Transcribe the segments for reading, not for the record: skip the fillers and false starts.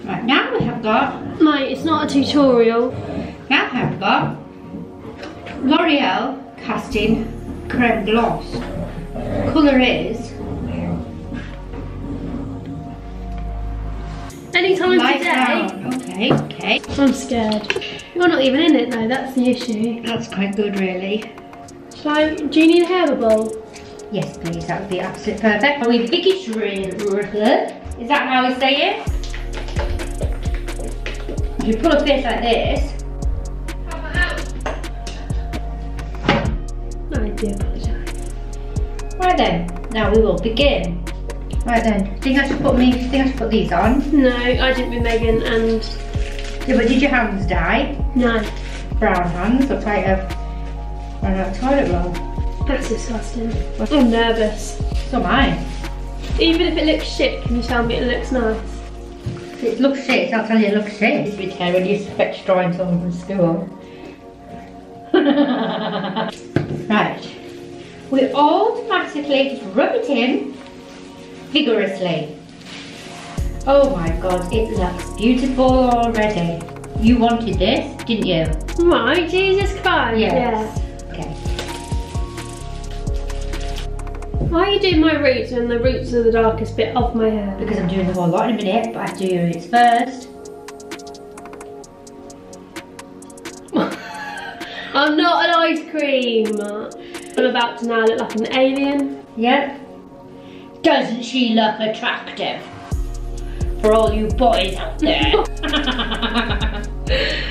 Right, now we have got... Mate, it's not a tutorial. Now we have got L'Oreal Casting Creme Gloss. Colour is... Any time light today. brown. Okay, okay. I'm scared. You're not even in it though, that's the issue. That's quite good, really. Do you need a hair bowl? Yes, please, that would be absolutely perfect. Are we biggish? Is that how we say it? If you pull a face like this. I do apologise. Right then, now we will begin. Right then, think I should put these on? No, I didn't with Megan and... Yeah, but did your hands dye? No. Brown hands, looks like I've run out of toilet roll. That's disgusting. I'm nervous. So am I. Even if it looks shit, can you tell me it looks nice? If it looks shit, I'll tell you it looks shit. It's with hair when you fetch drawing someone from school. Right. We automatically just rub it in vigorously. Oh my god, it looks beautiful already. You wanted this, didn't you? Right, Jesus Christ. Yes. Yeah. Okay. Why are you doing my roots when the roots are the darkest bit of my hair? Because I'm doing the whole lot in a minute, but I have to do your roots first. I'm not an ice cream. I'm about to now look like an alien. Yep. Doesn't she look attractive? For all you boys out there.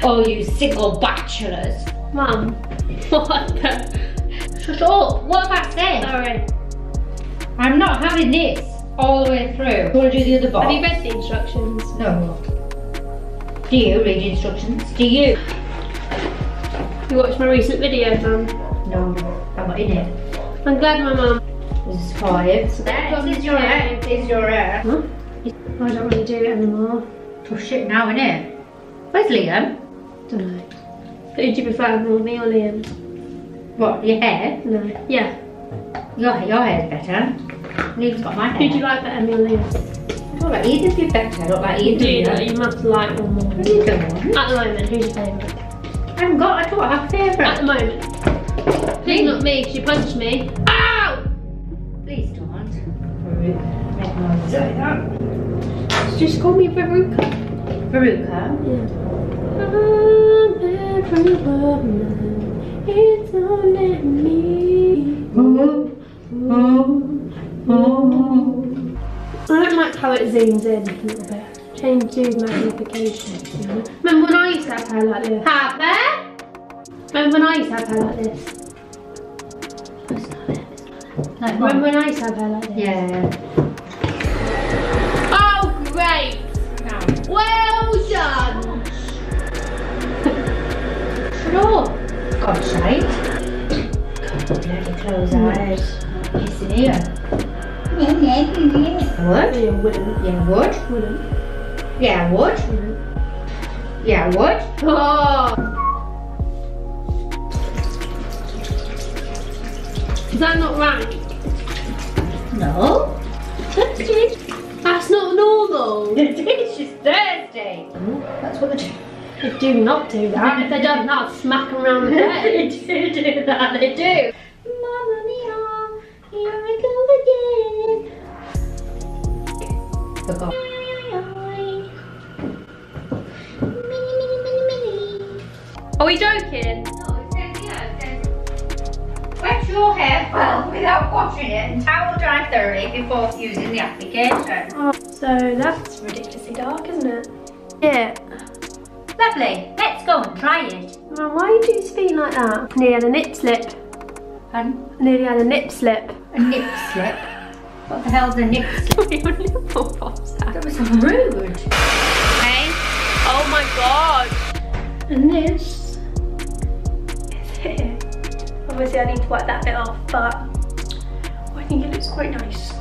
All you single bachelors. Mum, what the? Shut up, what have I said? Sorry. I'm not having this all the way through. You want to do the other box? Have you read the instructions? No. Do you read the instructions? Do you? You watched my recent video, Mum? No, I'm not in it. I'm glad my mum... This is 5. So this is your hair. This is your hair. Huh? I don't really do it anymore. Tough shit now, innit? Where's Liam? Don't know. Who do you prefer, more me or Liam? What, your hair? No. Yeah. Your hair's better. Liam's got my hair. Who do you like better, me or Liam? I don't like either of you better. I don't like either of you. You must like one more. What are you doing? At the moment, who's your favourite? I don't have a favourite. At the moment. Please not me, because you punched me. Ow! Please don't. Make noise like that. Just call me Veruca. Veruca? Yeah. It's only me. I don't like how it zooms in a little bit. Change to magnification. Remember when I used to have hair like this? Papa? Remember when I used to have hair like this? Like Remember when I used to have hair like this? Yeah. Oh, great! No. Well done! Shut up. God's sake. Bloody close our heads. Kissing here. Would? Yeah, wouldn't. Yeah, would. Wouldn't. Yeah, would. Wouldn't. Yeah, would. Oh! Is that not right? No. That's not normal. She's thirsty. That's what they do. They do not do that. If they don't, I'll smack them around the They face. do that, they do. Mamma mia, here I go again. Forgot. Are we joking? No, it says here, it says, wet your hair well without washing it and towel dry thoroughly before using the application. Oh, so that's ridiculously dark, isn't it? Yeah. Lovely, let's go and try it. Mum, why do you speak like that? I nearly had a nip slip. Pardon? I nearly had a nip slip. A nip slip? What the hell's a nip slip? Your nipple pops out. That was rude. Hey? Oh my god. And this is here. Obviously I need to wipe that bit off, but I think it looks quite nice.